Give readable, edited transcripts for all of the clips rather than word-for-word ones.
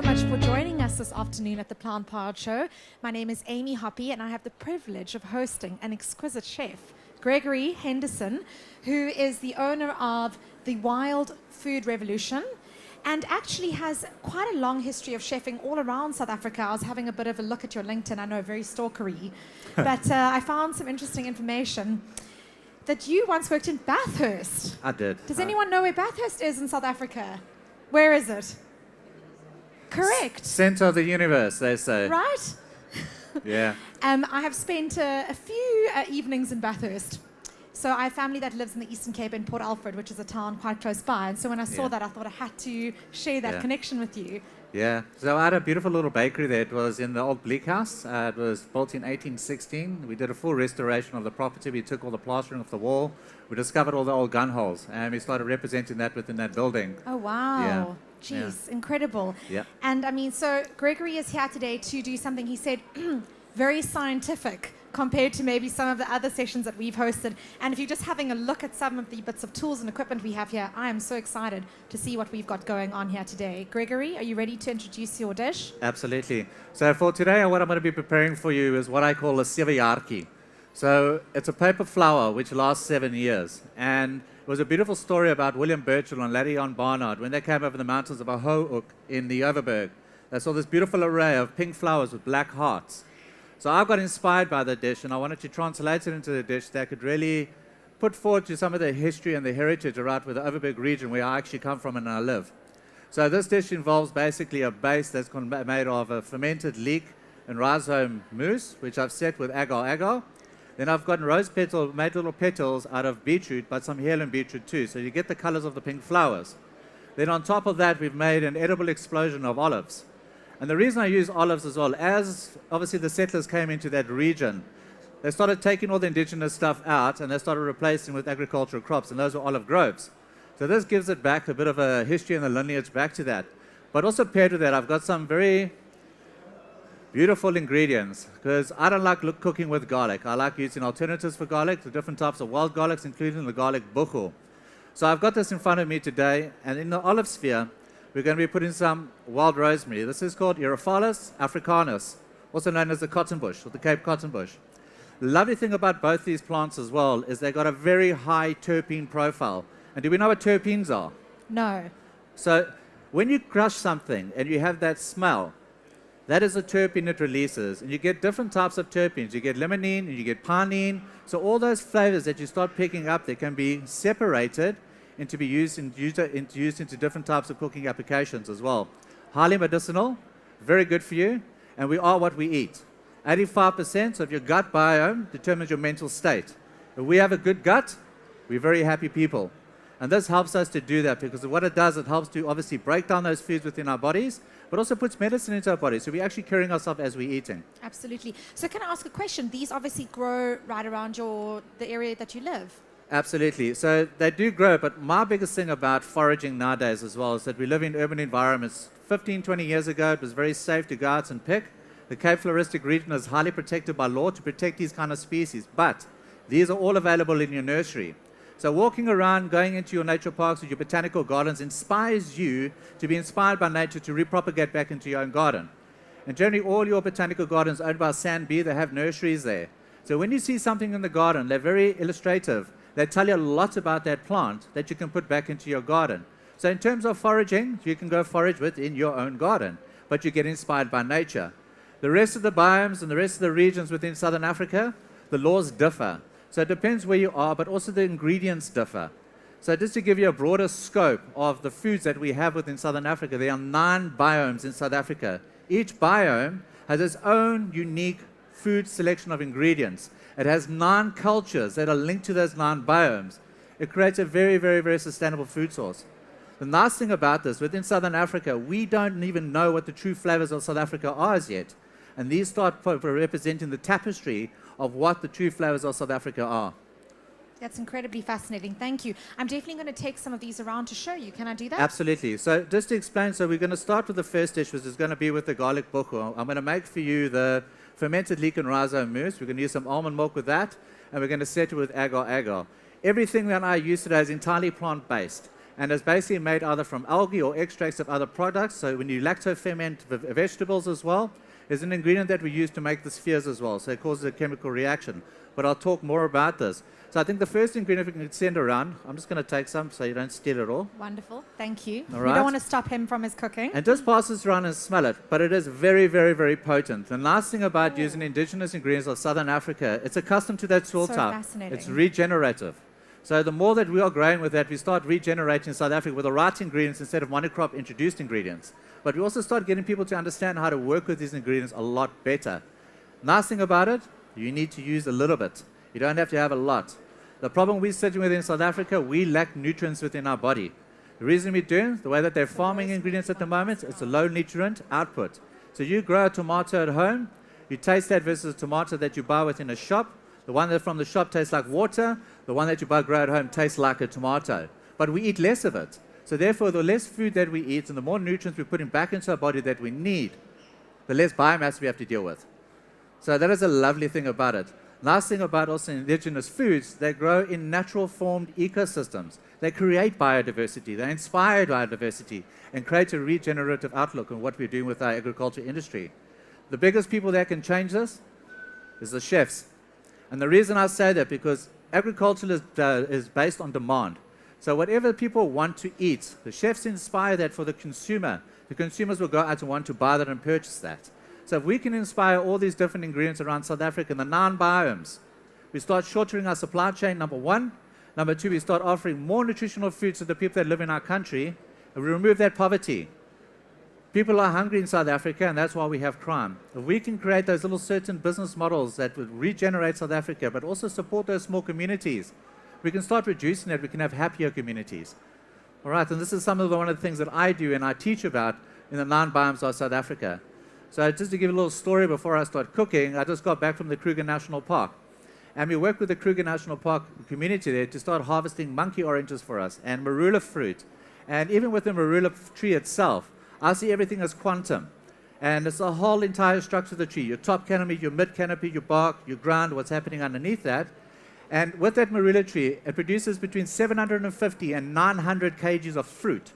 so much for joining us this afternoon at the Plant Powered Show. My name is Amy Hoppy, and I have the privilege of hosting an exquisite chef, Gregory Henderson, who is the owner of the Wild Food Revolution and actually has quite a long history of chefing all around South Africa. I was having a bit of a look at your LinkedIn. I know, very stalkery, but I found some interesting information that you once worked in Bathurst. I did. Does anyone know where Bathurst is in South Africa? Where is it? Correct. Center of the universe, they say. Right? Yeah. I have spent a few evenings in Bathurst. So I have family that lives in the Eastern Cape in Port Alfred, which is a town quite close by. And so when I saw that, I thought I had to share that connection with you. Yeah. So I had a beautiful little bakery there. It was in the old Bleak House. It was built in 1816. We did a full restoration of the property. We took all the plastering off the wall. We discovered all the old gun holes. And we started representing that within that building. Oh, wow. Yeah. Jeez, incredible. Yeah. And I mean, so Gregory is here today to do something, he said, very scientific compared to maybe some of the other sessions that we've hosted. And if you're just having a look at some of the bits of tools and equipment we have here, I am so excited to see what we've got going on here today. Gregory, are you ready to introduce your dish? Absolutely. So for today, what I'm going to be preparing for you is what I call a Sewejaartjies. So it's a paper flower which lasts 7 years. And it was a beautiful story about William Burchell and Laddie on Barnard when they came over the mountains of Houw in the Overberg. They saw this beautiful array of pink flowers with black hearts. So I got inspired by the dish, and I wanted to translate it into a dish that could really put forward to some of the history and the heritage around with the Overberg region where I actually come from and I live. So this dish involves basically a base that's made of a fermented leek and rhizome mousse, which I've set with agar-agar. Then I've got rose petal, made little petals out of beetroot, but some heirloom beetroot too, so you get the colors of the pink flowers. Then on top of that, we've made an edible explosion of olives. And the reason I use olives as well, as obviously the settlers came into that region, they started taking all the indigenous stuff out and they started replacing with agricultural crops, and those were olive groves. So this gives it back a bit of a history and a lineage back to that. But also paired with that, I've got some very beautiful ingredients, because I don't like cooking with garlic. I like using alternatives for garlic, the different types of wild garlics, including the garlic buchel. So I've got this in front of me today, and in the olive sphere, we're going to be putting some wild rosemary. This is called Aerophyllus africanus, also known as the cottonbush, or the Cape cottonbush. The lovely thing about both these plants as well is they've got a very high terpene profile. And do we know what terpenes are? No. So when you crush something and you have that smell, that is a terpene it releases. And you get different types of terpenes. You get limonene and you get pinene. So all those flavors that you start picking up, they can be separated and to be used into different types of cooking applications as well. Highly medicinal, very good for you, and we are what we eat. 85% of your gut biome determines your mental state. If we have a good gut, we're very happy people. And this helps us to do that, because what it does, it helps to obviously break down those foods within our bodies, but also puts medicine into our bodies. So we're actually carrying ourselves as we're eating. Absolutely. So can I ask a question? These obviously grow right around the area that you live. Absolutely. So they do grow, but my biggest thing about foraging nowadays as well is that we live in urban environments. 15, 20 years ago, it was very safe to go out and pick. The Cape Floristic region is highly protected by law to protect these kind of species, but these are all available in your nursery. So walking around, going into your nature parks or your botanical gardens inspires you to be inspired by nature to repropagate back into your own garden. And generally all your botanical gardens owned by Sandbee, they have nurseries there. So when you see something in the garden, they're very illustrative. They tell you a lot about that plant that you can put back into your garden. So in terms of foraging, you can go forage within your own garden, but you get inspired by nature. The rest of the biomes and the rest of the regions within Southern Africa, the laws differ. So it depends where you are, but also the ingredients differ. So just to give you a broader scope of the foods that we have within Southern Africa, there are 9 biomes in South Africa. Each biome has its own unique food selection of ingredients. It has 9 cultures that are linked to those 9 biomes. It creates a very, very, very sustainable food source. The nice thing about this, within Southern Africa, we don't even know what the true flavors of South Africa are as yet. And these start representing the tapestry of what the true flavors of South Africa are. That's incredibly fascinating. Thank you. I'm definitely going to take some of these around to show you. Can I do that? Absolutely. So just to explain, so we're going to start with the first dish, which is going to be with the garlic buchel. I'm going to make for you the fermented leek and rhizome mousse. We're going to use some almond milk with that, and we're going to set it with agar-agar. Everything that I use today is entirely plant-based. and it's basically made either from algae or extracts of other products. So when you lacto-ferment vegetables as well, is an ingredient that we use to make the spheres as well. So it causes a chemical reaction. But I'll talk more about this. So I think the first ingredient we can send around, I'm just going to take some so you don't steal it all. Wonderful. Thank you. All We right. don't want to stop him from his cooking. And just pass this around and smell it. But it is very, very, very potent. The nice thing about using indigenous ingredients of Southern Africa, it's accustomed to that soil So type. fascinating. It's regenerative. So the more that we are growing with that, we start regenerating South Africa with the right ingredients instead of monocrop introduced ingredients. But we also start getting people to understand how to work with these ingredients a lot better. Nice thing about it, you need to use a little bit. You don't have to have a lot. The problem we're sitting with in South Africa, we lack nutrients within our body. The reason we're doing, the way that they're farming ingredients at the moment, it's a low nutrient output. So you grow a tomato at home, you taste that versus a tomato that you buy within a shop. The one that from the shop tastes like water, the one that you buy grow at home tastes like a tomato. But we eat less of it. So therefore, the less food that we eat and the more nutrients we're putting back into our body that we need, the less biomass we have to deal with. So that is a lovely thing about it. Last thing about also indigenous foods, they grow in natural formed ecosystems. They create biodiversity, they inspire biodiversity, and create a regenerative outlook on what we're doing with our agriculture industry. The biggest people that can change this is the chefs. And the reason I say that, because agriculture is based on demand. So whatever people want to eat, the chefs inspire that for the consumer. The consumers will go out and want to buy that and purchase that. So if we can inspire all these different ingredients around South Africa and the 9 biomes, we start shortening our supply chain, number one. Number two, we start offering more nutritional foods to the people that live in our country, and we remove that poverty. People are hungry in South Africa, and that's why we have crime. If we can create those little certain business models that would regenerate South Africa, but also support those small communities, we can start reducing that. We can have happier communities. All right, and this is one of the things that I do and I teach about in the 9 biomes of South Africa. So just to give you a little story before I start cooking, I just got back from the Kruger National Park. And we worked with the Kruger National Park community there to start harvesting monkey oranges for us and marula fruit. And even with the marula tree itself, I see everything as quantum. And it's the whole entire structure of the tree, your top canopy, your mid canopy, your bark, your ground, what's happening underneath that. And with that marula tree, it produces between 750 and 900 kgs of fruit.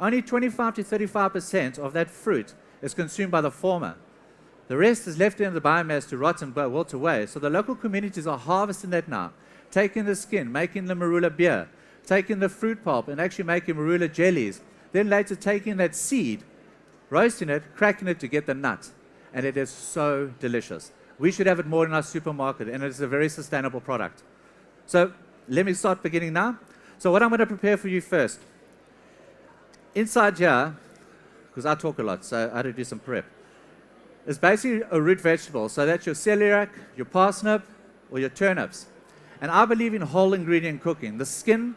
Only 25 to 35% of that fruit is consumed by the farmer. The rest is left in the biomass to rot and wilt away. So the local communities are harvesting that now, taking the skin, making the marula beer, taking the fruit pulp and actually making marula jellies. Then later taking that seed, roasting it, cracking it to get the nut. And it is so delicious. We should have it more in our supermarket, and it's a very sustainable product. So let me start beginning now. So what I'm going to prepare for you first. Inside here, because I talk a lot, so I had to do some prep. It's basically a root vegetable. So that's your celiac, your parsnip, or your turnips. And I believe in whole ingredient cooking. The skin,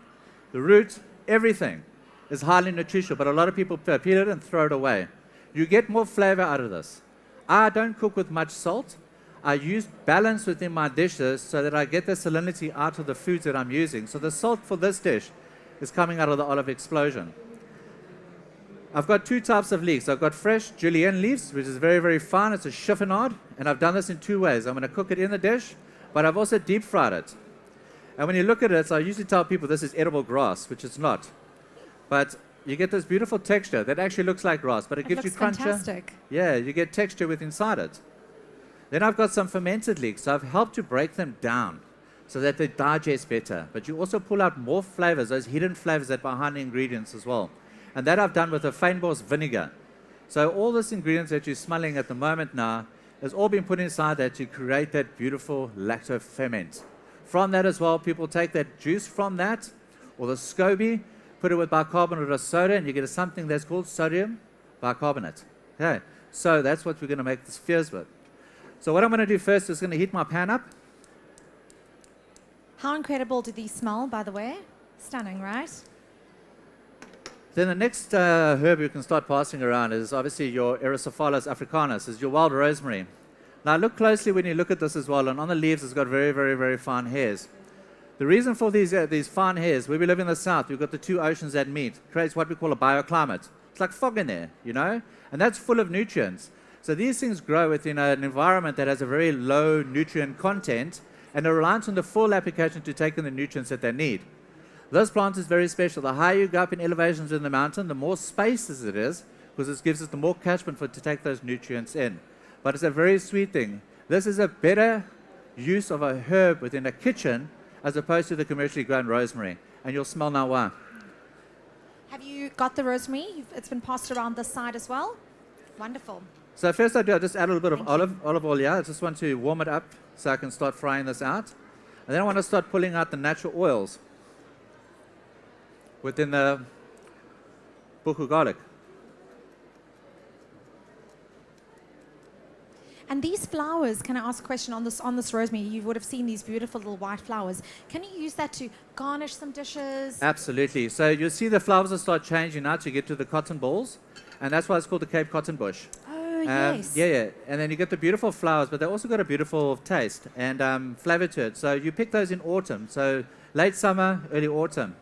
the root, everything is highly nutritional, but a lot of people peel it and throw it away. You get more flavor out of this. I don't cook with much salt. I use balance within my dishes so that I get the salinity out of the foods that I'm using. So the salt for this dish is coming out of the olive explosion. I've got 2 types of leeks. I've got fresh julienne leaves, which is very, very fine. It's a chiffonade, and I've done this in 2 ways. I'm going to cook it in the dish, but I've also deep fried it. And when you look at it, so I usually tell people this is edible grass, which it's not. But you get this beautiful texture that actually looks like grass, but it gives you cruncher. Fantastic. Yeah, you get texture with inside it. Then I've got some fermented leeks. So I've helped to break them down so that they digest better. But you also pull out more flavors, those hidden flavors that are behind the ingredients as well. And that I've done with a fynbos vinegar. So all these ingredients that you're smelling at the moment now has all been put inside that to create that beautiful lacto ferment. From that as well, people take that juice from that, or the SCOBY, put it with bicarbonate of soda, and you get something that's called sodium bicarbonate. Okay, so that's what we're going to make the spheres with. So what I'm going to do first is going to heat my pan up. How incredible do these smell, by the way? Stunning, right? Then the next herb you can start passing around is obviously your Erythrophyllus africanus, is your wild rosemary. Now look closely when you look at this as well, and on the leaves it's got very, very, very fine hairs. The reason for these fine hairs, where we live in the south, we've got the 2 oceans that meet, creates what we call a bioclimate. It's like fog in there, you know, and that's full of nutrients. So these things grow within an environment that has a very low nutrient content, and are reliant on the full application to take in the nutrients that they need. This plant is very special. The higher you go up in elevations in the mountain, the more spaces it is, because it gives us the more catchment for it to take those nutrients in. But it's a very sweet thing. This is a better use of a herb within a kitchen as opposed to the commercially grown rosemary. And you'll smell now why. Have you got the rosemary? It's been passed around this side as well. Wonderful. So first I just add a little bit of Thank olive oil here. I just want to warm it up so I can start frying this out. And then I want to start pulling out the natural oils within the buchu garlic. And these flowers, can I ask a question on this rosemary? You would have seen these beautiful little white flowers. Can you use that to garnish some dishes? Absolutely. So you'll see the flowers will start changing now to get to the cotton balls. And that's why it's called the Cape Cotton Bush. Oh, yes. Yeah. And then you get the beautiful flowers, but they also got a beautiful taste and flavor to it. So you pick those in autumn. So late summer, early autumn.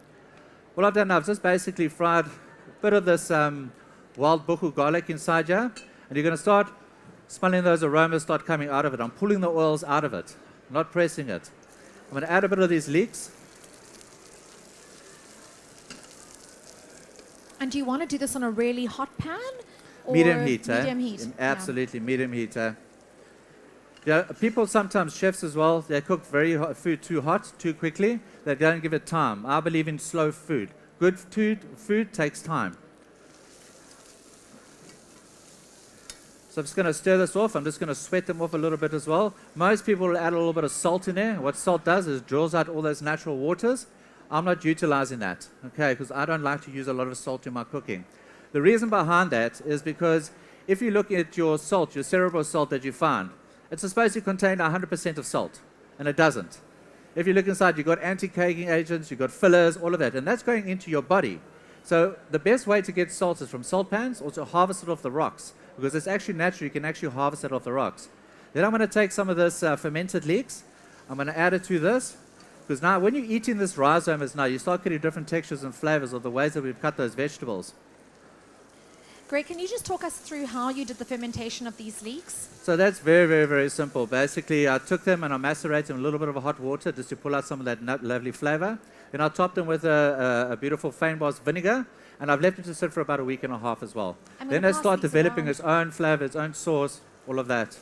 What I've done now, I've just basically fried a bit of this wild buchu garlic inside here. And you're going to start smelling those aromas start coming out of it. I'm pulling the oils out of it, not pressing it. I'm going to add a bit of these leeks. And do you want to do this on a really hot pan? Or Medium heat, Medium heat. Absolutely, medium heat. Yeah, people sometimes, chefs as well, they cook very hot food too hot, too quickly. They don't give it time. I believe in slow food. Good food takes time. So I'm just going to stir this off. I'm just going to sweat them off a little bit as well. Most people will add a little bit of salt in there. What salt does is it draws out all those natural waters. I'm not utilizing that, okay, because I don't like to use a lot of salt in my cooking. The reason behind that is because if you look at your salt, your cerebral salt that you find, it's supposed to contain 100% of salt, and it doesn't. If you look inside, you've got anti-caking agents, you've got fillers, all of that, and that's going into your body. So the best way to get salt is from salt pans or to harvest it off the rocks, because it's actually natural. You can actually harvest it off the rocks. Then I'm going to take some of this fermented leeks. I'm going to add it to this, because now when you're eating this rhizomes now, you start getting different textures and flavors of the ways that we've cut those vegetables. Greg, can you just talk us through how you did the fermentation of these leeks? So that's very, very, very simple. Basically, I took them and I macerated them in a little bit of hot water just to pull out some of that lovely flavor. Then I topped them with a beautiful feinbos vinegar, and I've left them to sit for about a week and a half as well. Then they start developing its own flavor, its own sauce, all of that.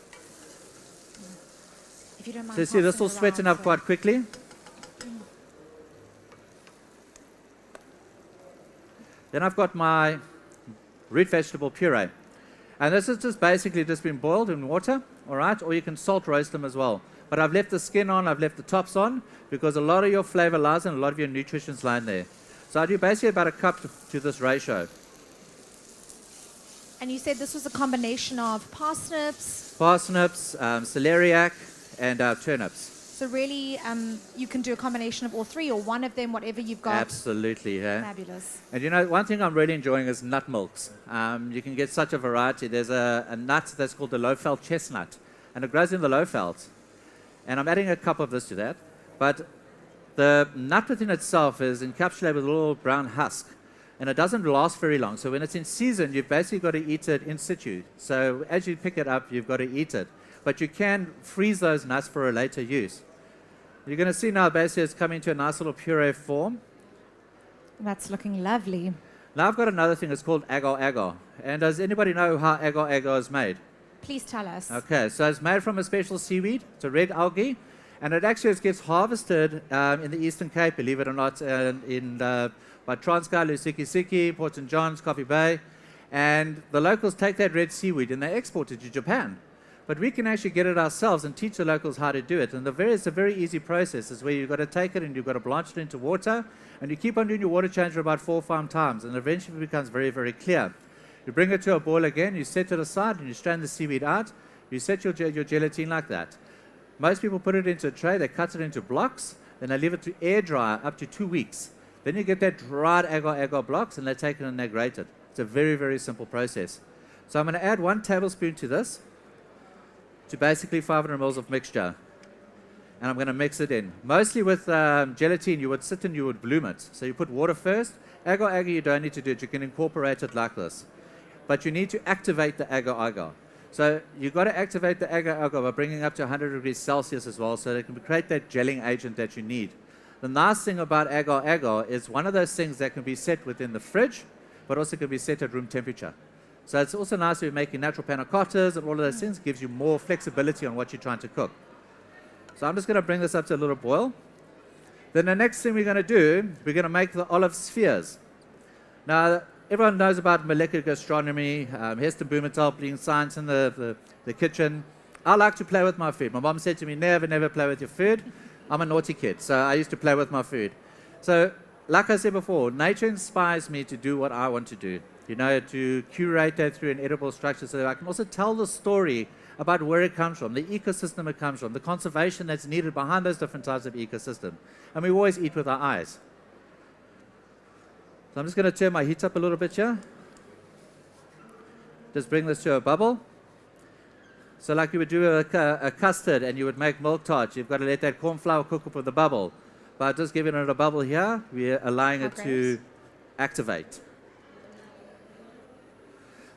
If you don't mind, So you see this all sweating up quite quickly. Then I've got my root vegetable puree. And this has just basically just been boiled in water, all right? Or you can salt roast them as well. But I've left the skin on, I've left the tops on, because a lot of your flavor lies in, a lot of your nutrition's lying there. So I do basically about a cup to this ratio. And you said this was a combination of parsnips. Parsnips, celeriac, and turnips. So really, you can do a combination of all three or one of them, whatever you've got. Absolutely, yeah. Fabulous. And you know, one thing I'm really enjoying is nut milks. You can get such a variety. There's a nut that's called the low-felt chestnut, and it grows in the low-felt. And I'm adding a cup of this to that. But the nut within itself is encapsulated with a little brown husk, and it doesn't last very long. So when it's in season, you've basically got to eat it in situ. So as you pick it up, you've got to eat it. But you can freeze those nuts for a later use. You're going to see now basically it's coming to a nice little puree form. That's looking lovely. Now I've got another thing, it's called agar-agar. And does anybody know how agar-agar is made? Please tell us. Okay, so it's made from a special seaweed. It's a red algae. And it actually gets harvested in the Eastern Cape, believe it or not, by Transkei, Lusikisiki, Port St. John's, Coffee Bay. And the locals take that red seaweed and they export it to Japan. But we can actually get it ourselves and teach the locals how to do it. And it's a very easy process. It's where you've got to take it and you've got to blanch it into water. And you keep on doing your water change for about 4 or 5 times. And eventually it becomes very, very clear. You bring it to a boil again, you set it aside, and you strain the seaweed out. You set your gelatine like that. Most people put it into a tray, they cut it into blocks, then they leave it to air dry up to 2 weeks. Then you get that dried agar-agar blocks, and they take it and they grate it. It's a very, very simple process. So I'm going to add 1 tablespoon to this, to basically 500 ml of mixture. And I'm going to mix it in. Mostly with gelatine, you would sit and you would bloom it. So you put water first. Agar-agar, you don't need to do it. You can incorporate it like this. But you need to activate the agar-agar. So you've got to activate the agar-agar by bringing up to 100 degrees Celsius as well, so that it can create that gelling agent that you need. The nice thing about agar-agar is one of those things that can be set within the fridge, but also can be set at room temperature. So it's also nice if you're making natural panna cottas and all of those things. It gives you more flexibility on what you're trying to cook. So I'm just going to bring this up to a little boil. Then the next thing we're going to do, we're going to make the olive spheres. Now, everyone knows about molecular gastronomy, Hester Blumenthal putting science in the kitchen. I like to play with my food. My mom said to me, never play with your food. I'm a naughty kid, so I used to play with my food. So, like I said before, nature inspires me to do what I want to do. You know, to curate that through an edible structure so that I can also tell the story about where it comes from, the ecosystem it comes from, the conservation that's needed behind those different types of ecosystem. And we always eat with our eyes. So I'm just going to turn my heat up a little bit here. Just bring this to a bubble. So like you would do a custard and you would make milk tarts, you've got to let that corn flour cook up with the bubble. By just giving it a bubble here, we're allowing it to activate.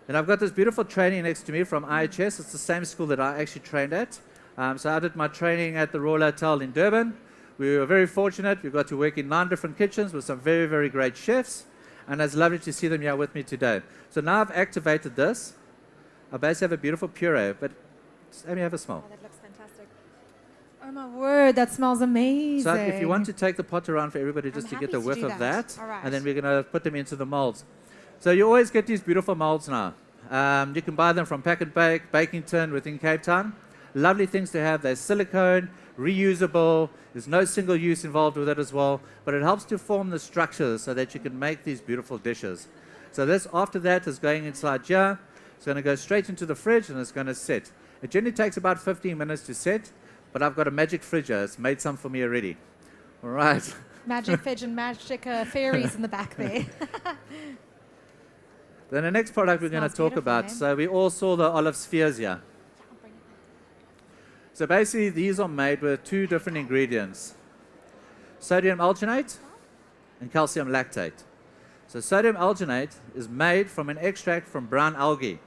And I've got this beautiful training next to me from IHS. It's the same school that I actually trained at. So I did my training at the Royal Hotel in Durban. We were very fortunate. We got to work in 9 different kitchens with some very, very great chefs. And it's lovely to see them here with me today. So now I've activated this. I basically have a beautiful puree, but just let me have a smell. Oh, that looks fantastic. Oh my word, that smells amazing. So if you want to take the pot around for everybody just to get the whiff of that, and then we're going to put them into the molds. So you always get these beautiful molds now. You can buy them from Pack and Bake, Baking Tin within Cape Town. Lovely things to have. They're silicone, reusable. There's no single use involved with it as well. But it helps to form the structures so that you can make these beautiful dishes. So this, after that, is going inside here. It's going to go straight into the fridge and it's going to set. It generally takes about 15 minutes to set, but I've got a magic fridge here. It's made some for me already. All right. Magic fridge and magic fairies in the back there. Then the next product we're going to talk about. So we all saw the olive spheres here. So basically these are made with 2 different ingredients. Sodium alginate and calcium lactate. So sodium alginate is made from an extract from brown algae.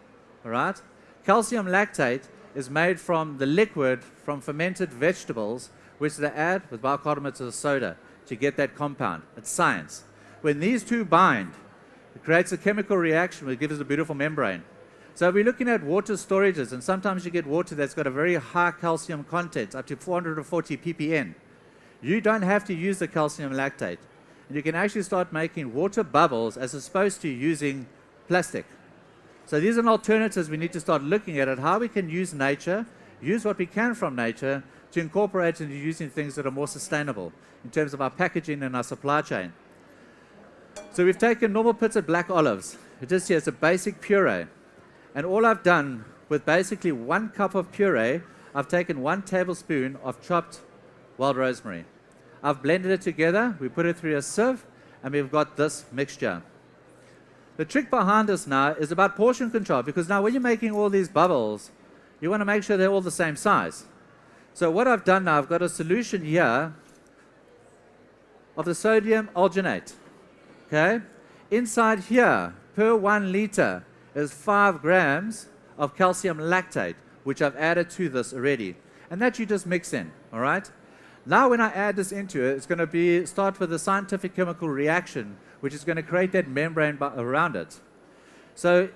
All right? Calcium lactate is made from the liquid from fermented vegetables, which they add with bicarbonate of soda to get that compound. It's science. When these 2 bind, it creates a chemical reaction which gives us a beautiful membrane. So we're looking at water storages, and sometimes you get water that's got a very high calcium content, up to 440 ppm. You don't have to use the calcium lactate. And you can actually start making water bubbles as opposed to using plastic. So these are alternatives we need to start looking at how we can use nature, use what we can from nature, to incorporate into using things that are more sustainable in terms of our packaging and our supply chain. So we've taken normal pitted black olives. Just here, it's a basic puree. And all I've done with basically 1 cup of puree, I've taken 1 tablespoon of chopped wild rosemary. I've blended it together, we put it through a sieve, and we've got this mixture. The trick behind this now is about portion control, because now when you're making all these bubbles, you want to make sure they're all the same size. So what I've done now, I've got a solution here of the sodium alginate. Okay? Inside here, per 1 liter, is 5 grams of calcium lactate, which I've added to this already. And that you just mix in, all right? Now when I add this into it, it's going to start with a scientific chemical reaction, which is going to create that membrane around it. So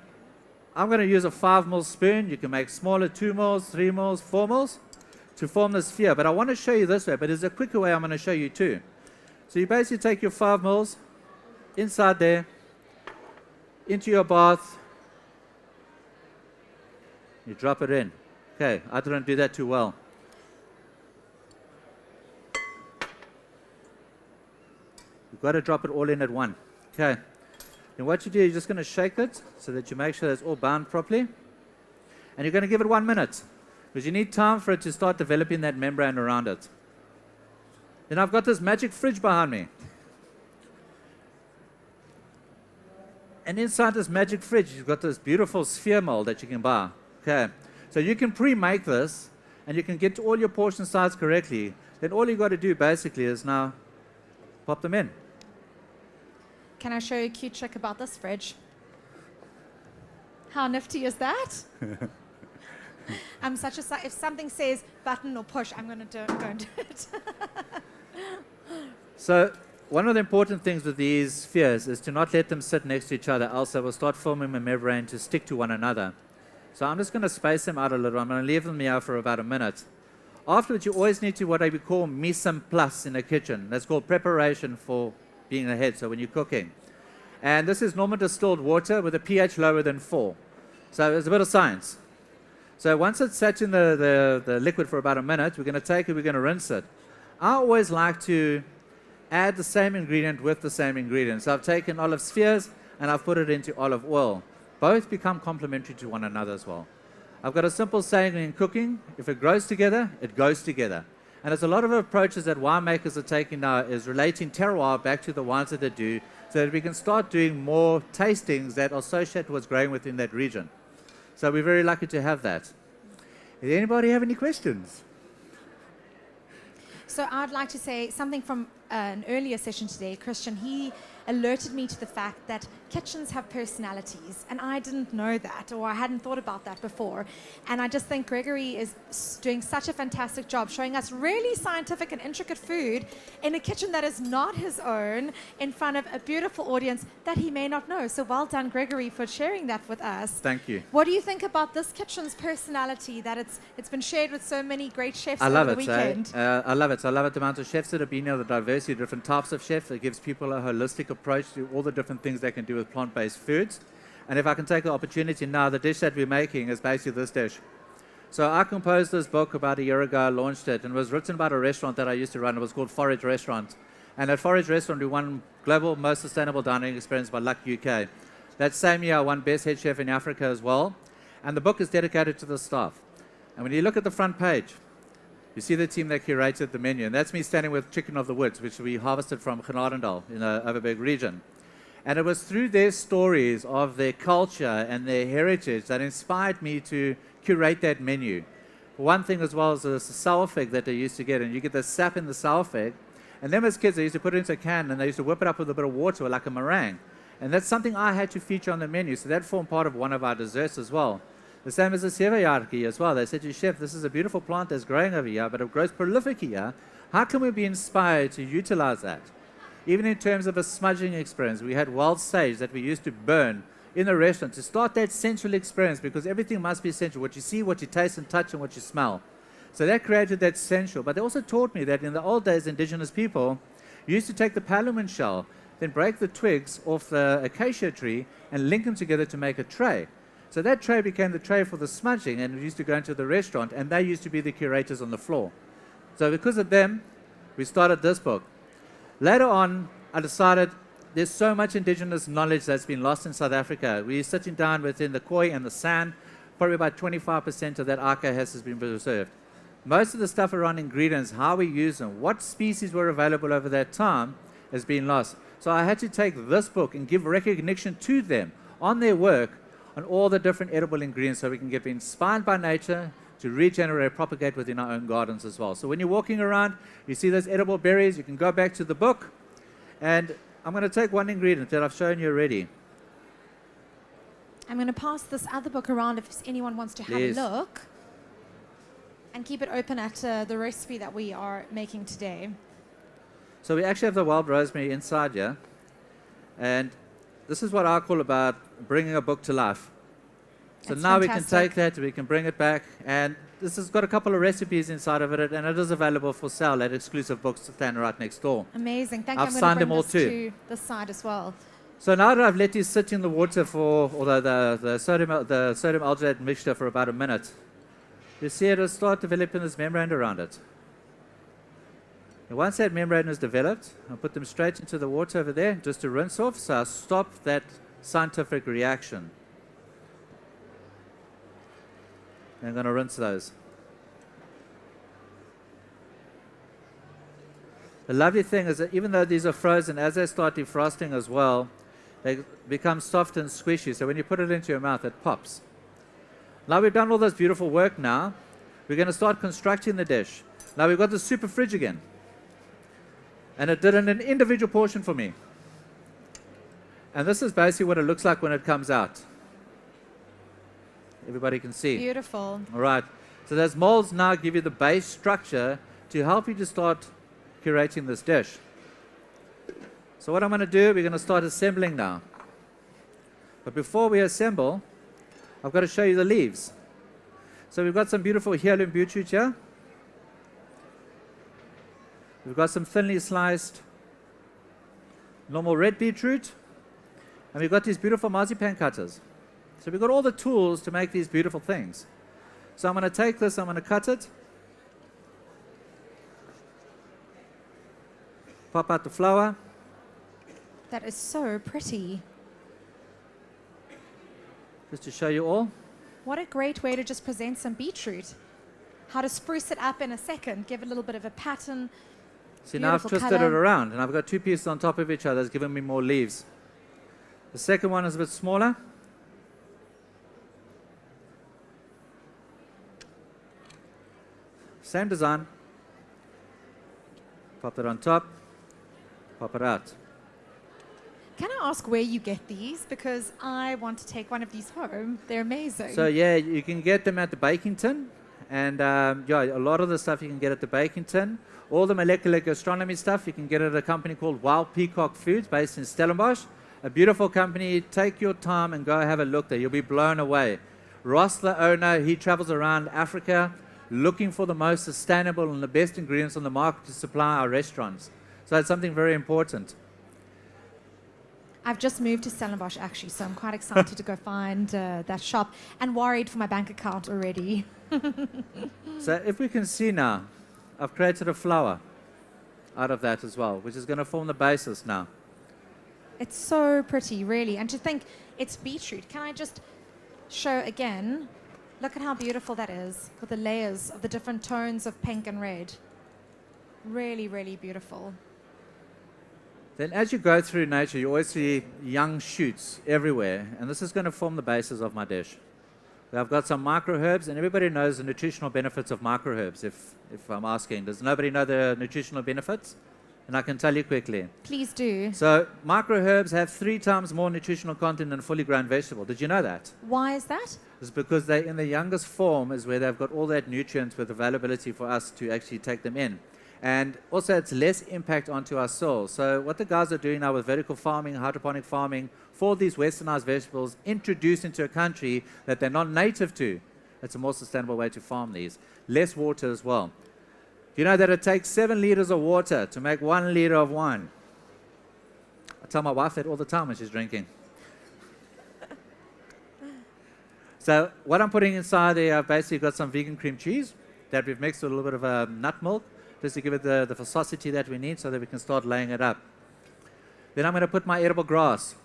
I'm going to use a 5 ml spoon. You can make smaller, 2 ml, 3 ml, 4 ml, to form the sphere. But I want to show you this way, but there's a quicker way I'm going to show you too. So you basically take your 5 ml inside there, into your bath. You drop it in. Okay, I didn't do that too well. You've got to drop it all in at one. Okay. And what you do, you're just going to shake it so that you make sure it's all bound properly. And you're going to give it 1 minute, because you need time for it to start developing that membrane around it. Then I've got this magic fridge behind me. And inside this magic fridge, you've got this beautiful sphere mold that you can buy. Okay. So you can pre-make this, and you can get to all your portion size correctly. Then all you've got to do basically is now pop them in. Can I show you a cute trick about this fridge? How nifty is that? I'm such a if something says button or push, I'm going to go and do it. So one of the important things with these spheres is to not let them sit next to each other, else they will start forming a membrane to stick to one another. So I'm just going to space them out a little. I'm going to leave them here for about a minute. Afterwards, you always need to what we call mise en place in a kitchen. That's called preparation for being ahead, so when you're cooking. And this is normal distilled water with a pH lower than 4. So there's a bit of science. So once it's sat in the liquid for about a minute, we're going to take it, we're going to rinse it. I always like to add the same ingredient with the same ingredient. So I've taken olive spheres and I've put it into olive oil. Both become complementary to one another as well. I've got a simple saying in cooking: if it grows together, it goes together. And there's a lot of approaches that winemakers are taking now is relating terroir back to the wines that they do, so that we can start doing more tastings that are associated with what's growing within that region. So we're very lucky to have that. Does anybody have any questions? So I'd like to say something from an earlier session today. Christian, he alerted me to the fact that kitchens have personalities, and I didn't know that, or I hadn't thought about that before. And I just think Gregory is doing such a fantastic job showing us really scientific and intricate food in a kitchen that is not his own, in front of a beautiful audience that he may not know. So well done, Gregory, for sharing that with us. Thank you. What do you think about this kitchen's personality, that it's been shared with so many great chefs I over love the it. weekend? I love it. So I love it, the amount of chefs that have been here, the diversity of different types of chefs. It gives people a holistic approach to all the different things they can do with plant-based foods. And if I can take the opportunity now, the dish that we're making is basically this dish. So I composed this book about a year ago. I launched it, and it was written about a restaurant that I used to run. It was called Forage Restaurant. And at Forage Restaurant, we won Global Most Sustainable Dining Experience by Luck UK. That same year, I won Best Head Chef in Africa as well. And the book is dedicated to the staff. And when you look at the front page, you see the team that curated the menu. And that's me standing with Chicken of the Woods, which we harvested from Genadendal in the Overberg region. And it was through their stories of their culture and their heritage that inspired me to curate that menu. One thing as well is the sour fig that they used to get, and you get the sap in the sour fig. And then as kids, they used to put it into a can and they used to whip it up with a bit of water like a meringue. And that's something I had to feature on the menu, so that formed part of one of our desserts as well. The same as the Sewejaartjies as well. They said to Chef, this is a beautiful plant that's growing over here, but it grows prolific here. How can we be inspired to utilize that? Even in terms of a smudging experience, we had wild sage that we used to burn in the restaurant to start that sensual experience, because everything must be sensual. What you see, what you taste and touch, and what you smell. So that created that sensual. But they also taught me that in the old days, indigenous people used to take the paluman shell, then break the twigs off the acacia tree and link them together to make a tray. So that tray became the tray for the smudging, and we used to go into the restaurant, and they used to be the curators on the floor. So because of them, we started this book. Later on, I decided there's so much indigenous knowledge that's been lost in South Africa. We're sitting down within the koi and the sand. Probably about 25% of that archive has been preserved. Most of the stuff around ingredients, how we use them, what species were available over that time, has been lost. So I had to take this book and give recognition to them on their work on all the different edible ingredients, so we can get inspired by nature to regenerate, propagate within our own gardens as well. So when you're walking around, you see those edible berries, you can go back to the book. And I'm going to take one ingredient that I've shown you already. I'm going to pass this other book around if anyone wants to have a look. And keep it open at the recipe that we are making today. So we actually have the wild rosemary inside here. And this is what I call about bringing a book to life. So That's now fantastic. we can take that, we can bring it back, and this has got a couple of recipes inside of it, and it is available for sale at exclusive books stand right next door. Amazing. Thank you. I've I'm going signed to them bring all this too. to this side as well. So now that I've let these sit in the water for, or the sodium alginate mixture for about a minute, you see it'll start developing this membrane around it. And once that membrane is developed, I'll put them straight into the water over there just to rinse off, so I'll stop that scientific reaction. And I'm going to rinse those. The lovely thing is that even though these are frozen, as they start defrosting as well, they become soft and squishy. So when you put it into your mouth, it pops. Now we've done all this beautiful work now, we're going to start constructing the dish. Now we've got the super fridge again. And it did in an individual portion for me. And this is basically what it looks like when it comes out. Everybody can see. Beautiful. All right. So those molds now give you the base structure to help you to start curating this dish. So what I'm going to do, we're going to start assembling now. But before we assemble, I've got to show you the leaves. So we've got some beautiful heirloom beetroot here. We've got some thinly sliced normal red beetroot. And we've got these beautiful marzipan cutters. So we've got all the tools to make these beautiful things. So I'm going to take this, I'm going to cut it. Pop out the flour. That is so pretty. Just to show you all. What a great way to just present some beetroot. How to spruce it up in a second, give it a little bit of a pattern. See, now I've twisted it around, and I've got two pieces on top of each other. It's giving me more leaves. The second one is a bit smaller. Same design. Pop it on top. Pop it out. Can I ask where you get these? Because I want to take one of these home. They're amazing. So yeah, you can get them at the baking tin. And yeah, a lot of the stuff you can get at the baking tin. All the molecular gastronomy stuff you can get at a company called Wild Peacock Foods based in Stellenbosch. A beautiful company. Take your time and go have a look there. You'll be blown away. Ross, the owner, he travels around Africa looking for the most sustainable and the best ingredients on the market to supply our restaurants. So it's something very important. I've just moved to Stellenbosch actually, so I'm quite excited to go find that shop and worried for my bank account already. So if we can see now, I've created a flower out of that as well, which is going to form the basis now. It's so pretty, really. And to think it's beetroot. Can I just show again? Look at how beautiful that is with the layers of the different tones of pink and red. Really, really beautiful. Then as you go through nature, you always see young shoots everywhere, and this is going to form the basis of my dish. I've got some microherbs, and everybody knows the nutritional benefits of microherbs, if I'm asking. Does nobody know the nutritional benefits? And I can tell you quickly. Please do. So microherbs have 3 times more nutritional content than fully grown vegetable. Did you know that? Why is that? It's because they, in the youngest form, is where they've got all that nutrients with availability for us to actually take them in. And also, it's less impact onto our soil. So what the guys are doing now with vertical farming, hydroponic farming, for these westernized vegetables introduced into a country that they're not native to, it's a more sustainable way to farm these. Less water as well. Do you know that it takes 7 liters of water to make 1 liter of wine? I tell my wife that all the time when she's drinking. So what I'm putting inside there, I've basically got some vegan cream cheese that we've mixed with a little bit of nut milk, just to give it the viscosity that we need so that we can start laying it up. Then I'm going to put my edible grass,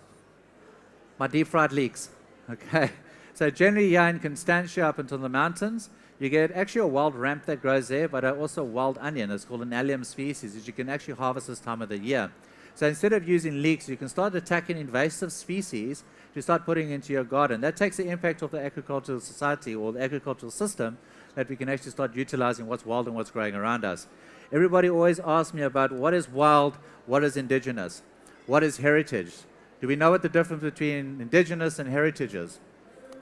my deep fried leeks. Okay. So generally here in Constantia up into the mountains, you get actually a wild ramp that grows there, but also wild onion. It's called an allium species, which you can actually harvest this time of the year. So instead of using leeks, you can start attacking invasive species to start putting into your garden. That takes the impact of the agricultural society or the agricultural system that we can actually start utilizing what's wild and what's growing around us. Everybody always asks me about what is wild, what is indigenous, what is heritage. Do we know what the difference between indigenous and heritage is?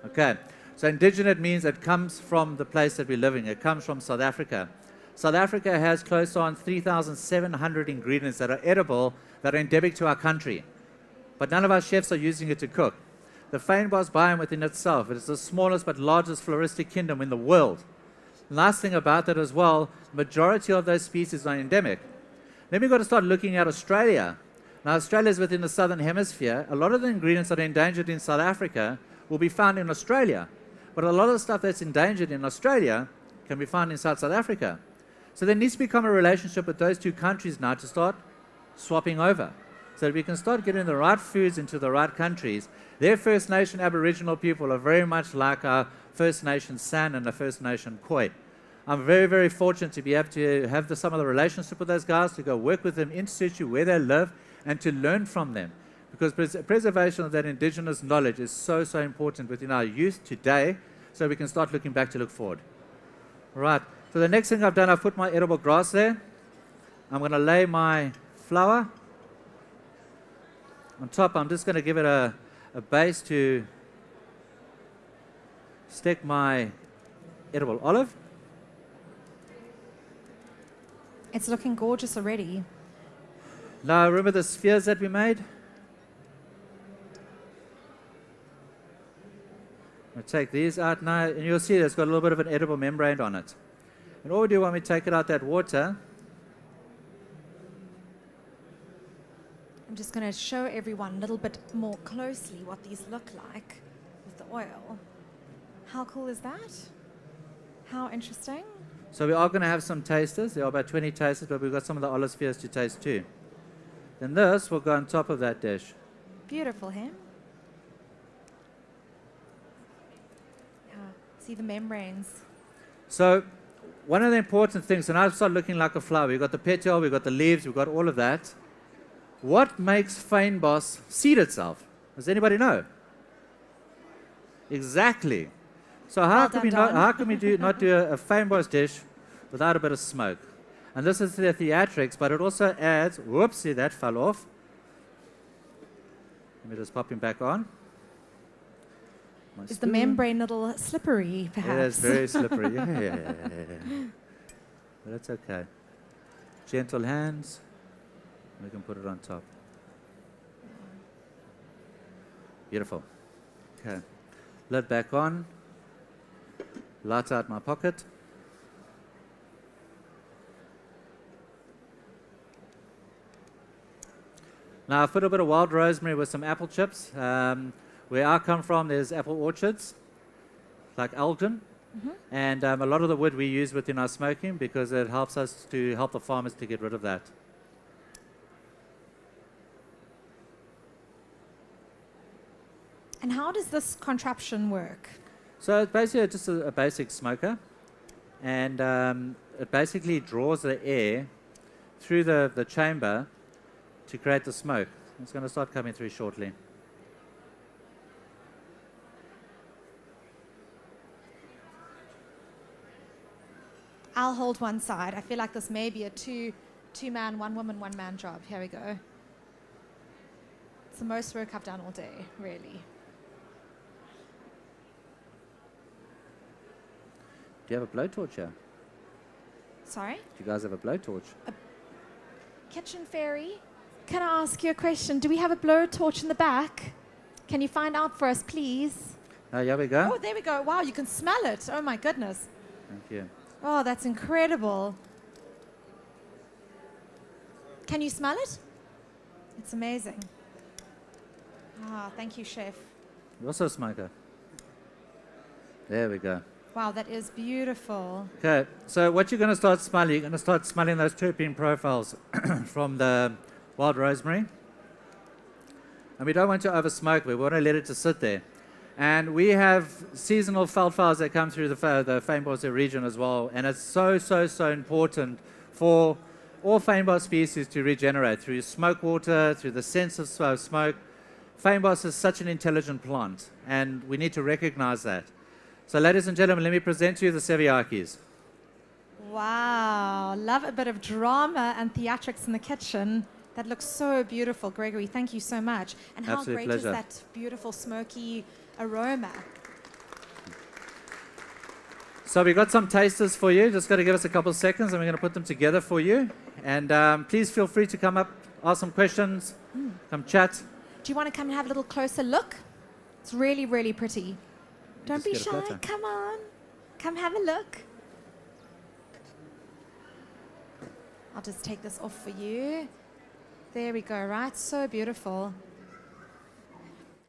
Okay, so indigenous means it comes from the place that we're living. It comes from South Africa. South Africa has close on 3,700 ingredients that are edible, that are endemic to our country. But none of our chefs are using it to cook. The fynbos biome within itself, it is the smallest but largest floristic kingdom in the world. Nice thing about that as well, majority of those species are endemic. Then we've got to start looking at Australia. Now, Australia is within the southern hemisphere. A lot of the ingredients that are endangered in South Africa will be found in Australia. But a lot of the stuff that's endangered in Australia can be found in South Africa. So there needs to become a relationship with those two countries now to start swapping over, so that we can start getting the right foods into the right countries. Their First Nation Aboriginal people are very much like our First Nation San and the First Nation Khoi. I'm very, very fortunate to be able to have some of the relationship with those guys, to go work with them in situ where they live and to learn from them. Because preservation of that indigenous knowledge is so, so important within our youth today, so we can start looking back to look forward. All right, so the next thing I've done, I've put my edible grass there. I'm going to lay my flour. On top, I'm just going to give it a base to stick my edible olive. It's looking gorgeous already. Now, remember the spheres that we made? We'll take these out now, and you'll see there's got a little bit of an edible membrane on it. And all we do when we take it out that water, I'm just going to show everyone a little bit more closely what these look like with the oil. How cool is that? How interesting. so we are going to have some tasters. There are about 20 tasters, but we've got some of the olive spheres to taste too. Then this will go on top of that dish. Beautiful, him. Yeah, see the membranes. So one of the important things, and I've started looking like a flower. We've got the petal, we've got the leaves, we've got all of that. What makes fynbos seed itself? Does anybody know? Exactly. So how Well can we done, not, Don. how can we not do a fynbos dish without a bit of smoke? And this is the theatrics, but it also adds. Whoopsie, that fell off. Let me just pop him back on. My Is the spoon. membrane a little slippery, perhaps? It is very slippery. Yeah. But it's okay. Gentle hands. We can put it on top. Beautiful. Okay. Lid back on. Light out my pocket. Now I've put a bit of wild rosemary with some apple chips. Where I come from, there's apple orchards, like Elgin. And a lot of the wood we use within our smoking because it helps us to help the farmers to get rid of that. And how does this contraption work? So it's basically just a basic smoker, and it basically draws the air through the chamber to create the smoke. It's going to start coming through shortly. I'll hold one side. I feel like this may be a two-man, one-woman, one-man job. Here we go. It's the most work I've done all day, really. Do you have a blowtorch here? Sorry? Do you guys have a blowtorch? Kitchen fairy, can I ask you a question? Do we have a blowtorch in the back? Can you find out for us, please? Here we go. Oh, there we go. Wow, you can smell it. Oh, my goodness. Thank you. Oh, that's incredible. Can you smell it? It's amazing. Ah, thank you, chef. You're also a smoker. There we go. Wow, that is beautiful. Okay, so what you're going to start smelling, you're going to start smelling those terpene profiles from the wild rosemary. And we don't want to over smoke, we want to let it just sit there. And we have seasonal wildflowers that come through the fynbos region as well. And it's so important for all fynbos species to regenerate through smoke water, through the sense of smoke. Fynbos is such an intelligent plant, and we need to recognize that. So ladies and gentlemen, let me present to you the Sewejaartjies. Wow, love a bit of drama and theatrics in the kitchen. That looks so beautiful, Gregory. Thank you so much. And how Absolute great pleasure. is that beautiful smoky aroma? So we've got some tasters for you. Just got to give us a couple of seconds, and we're going to put them together for you. And please feel free to come up, ask some questions, come chat. Do you want to come and have a little closer look? It's really, really pretty. Don't be Just get shy. a photo. Come on. Come have a look. I'll just take this off for you. There we go, right? So beautiful.